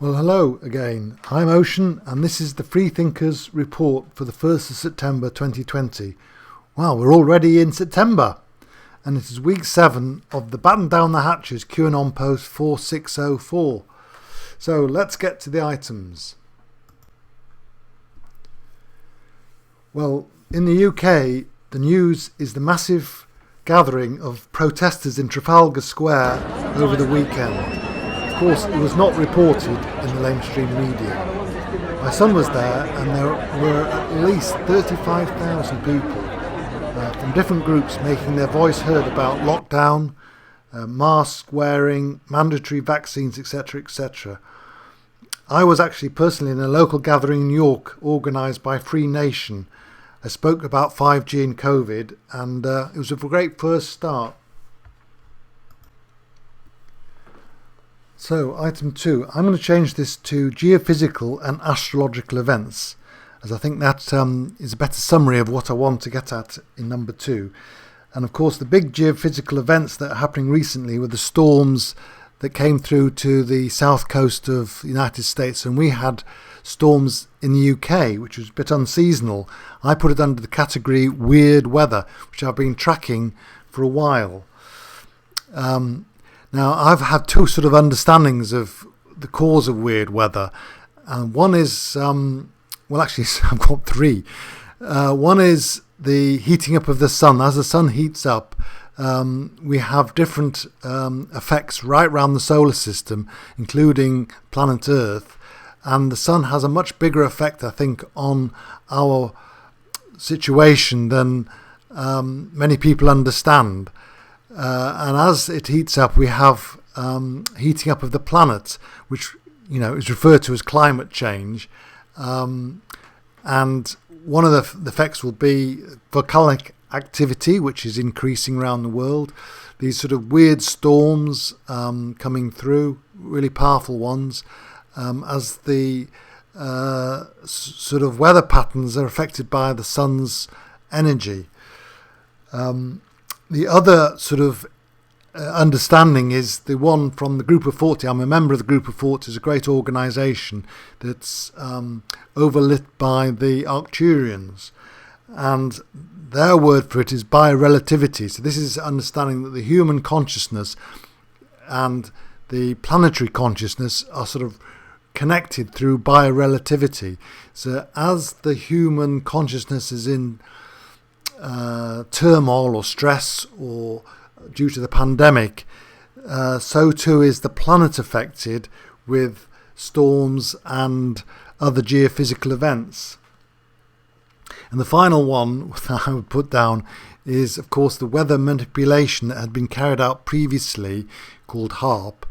Well, hello again. I'm Ocean, and this is the Freethinkers report for the 1st of September 2020. Wow, we're already in September, and it is week 7 of the Batten Down the Hatches QAnon post 4604. So let's get to the items. Well, in the UK, the news is the massive gathering of protesters in Trafalgar Square over the weekend. Of course, it was not reported in the mainstream media. My son was there, and there were at least 35,000 people from different groups making their voice heard about lockdown, mask wearing, mandatory vaccines, etc., etc. I was actually personally in a local gathering in York organised by Free Nation. I spoke about 5G and COVID, and it was a great first start. So, item 2, I'm going to change this to geophysical and astrological events, as I think that is a better summary of what I want to get at in number 2. And of course, the big geophysical events that are happening recently were the storms that came through to the south coast of the United States, and we had storms in the UK, which was a bit unseasonal. I put it under the category weird weather, which I've been tracking for a while. Now, I've had two sort of understandings of the cause of weird weather. One is, actually, I've got three. One is the heating up of the sun. As the sun heats up, we have different effects right around the solar system, including planet Earth. And the sun has a much bigger effect, I think, on our situation than many people understand. And as it heats up, we have heating up of the planet, which is referred to as climate change. And one of the effects will be volcanic activity, which is increasing around the world. These sort of weird storms coming through, really powerful ones, as the sort of weather patterns are affected by the sun's energy. The other sort of understanding is the one from the Group of 40. I'm a member of the Group of 40. It's a great organisation that's overlit by the Arcturians. And their word for it is biorelativity. So this is understanding that the human consciousness and the planetary consciousness are sort of connected through biorelativity. So as the human consciousness is in turmoil or stress or due to the pandemic, so too is the planet affected with storms and other geophysical events. And the final one that I would put down is, of course, the weather manipulation that had been carried out previously, called HARP.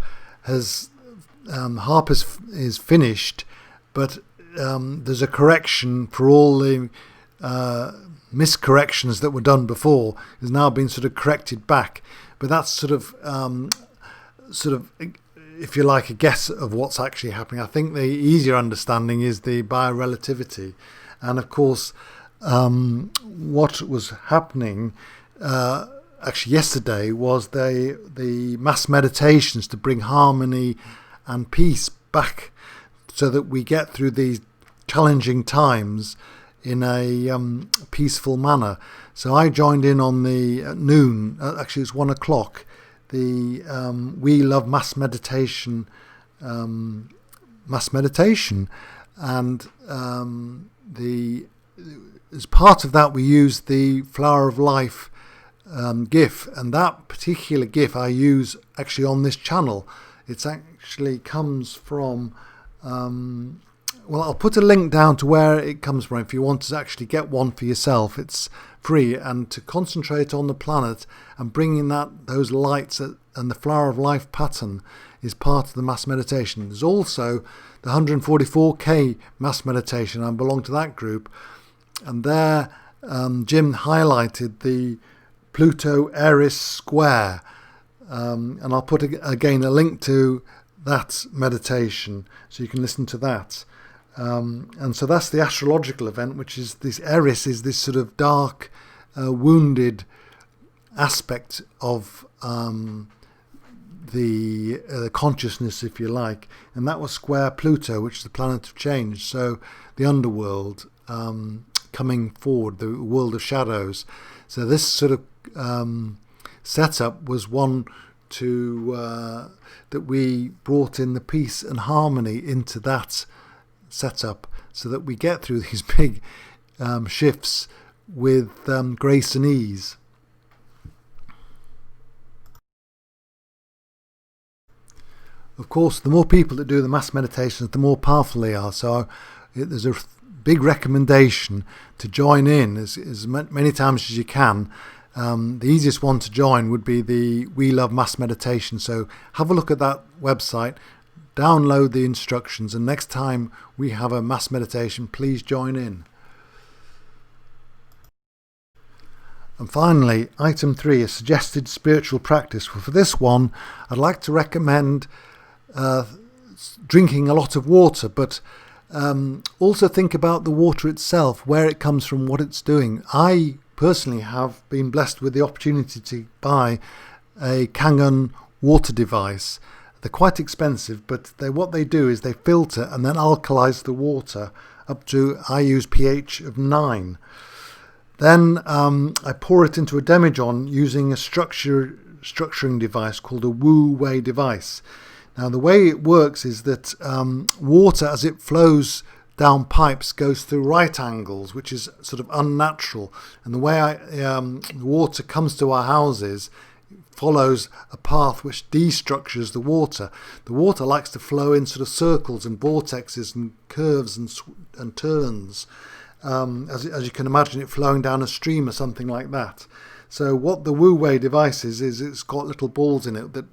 HARP is finished, but there's a correction for all the miscorrections that were done before. Has now been sort of corrected back, but that's sort of if you like, a guess of what's actually happening. I think the easier understanding is the biorelativity, and of course what was happening actually yesterday was the mass meditations to bring harmony and peace back so that we get through these challenging times in a peaceful manner. So I joined in on the noon, actually it's 1 o'clock, the We Love Mass Meditation, and as part of that we used the Flower of Life GIF, and that particular GIF I use actually on this channel. It actually comes from I'll put a link down to where it comes from if you want to actually get one for yourself. It's free, and to concentrate on the planet and bringing those lights and the Flower of Life pattern is part of the mass meditation. There's also the 144K mass meditation. I belong to that group, and there Jim highlighted the Pluto Eris square, and I'll put again a link to that meditation so you can listen to that. And so that's the astrological event, which is this Eris is this sort of dark, wounded aspect of the consciousness, if you like, and that was square Pluto, which is the planet of change. So the underworld coming forward, the world of shadows. So this sort of setup was one to that we brought in the peace and harmony into that setup, so that we get through these big shifts with grace and ease. Of course, the more people that do the mass meditations, the more powerful they are. So there's a big recommendation to join in as many times as you can. The easiest one to join would be the We Love Mass Meditation. So have a look at that website, download the instructions, and next time we have a mass meditation, please join in. And finally, item 3, a suggested spiritual practice. Well, for this one, I'd like to recommend drinking a lot of water, but also think about the water itself, where it comes from, what it's doing. I personally have been blessed with the opportunity to buy a Kangen water device. They're quite expensive, but what they do is they filter and then alkalize the water up to, I use pH of 9. Then I pour it into a demijohn using a structuring device called a Wu Wei device. Now the way it works is that water, as it flows down pipes, goes through right angles, which is sort of unnatural. And the way the water comes to our houses follows a path which destructures the water. The water likes to flow in sort of circles and vortexes and curves and turns, as you can imagine it flowing down a stream or something like that. So what the Wu Wei device is it's got little balls in it that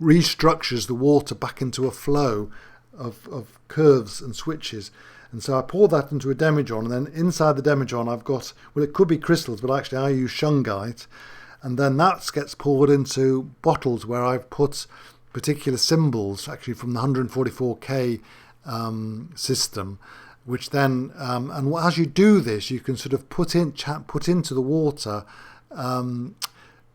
restructures the water back into a flow of curves and switches. And so I pour that into a demijohn, and then inside the demijohn I've got, well, it could be crystals, but actually I use shungite, and then that gets poured into bottles where I've put particular symbols, actually from the 144K system, which then and as you do this, you can sort of put into the water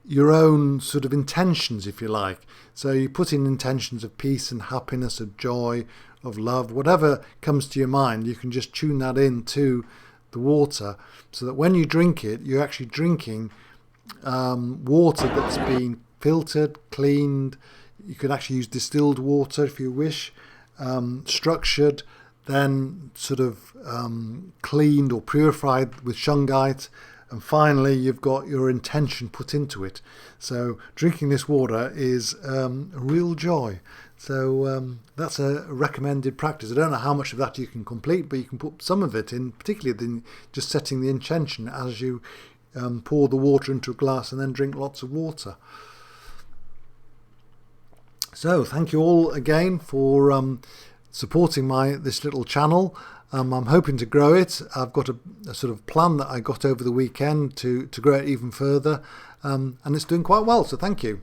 your own sort of intentions, if you like. So you put in intentions of peace and happiness, of joy, of love, whatever comes to your mind, you can just tune that into the water, so that when you drink it, you're actually drinking water that's been filtered, cleaned. You could actually use distilled water if you wish, structured, then sort of cleaned or purified with shungite. And finally, you've got your intention put into it. So drinking this water is a real joy. So that's a recommended practice. I don't know how much of that you can complete, but you can put some of it in, particularly just setting the intention as you pour the water into a glass and then drink lots of water. So thank you all again for supporting this little channel. I'm hoping to grow it. I've got a sort of plan that I got over the weekend to grow it even further, and it's doing quite well, so thank you.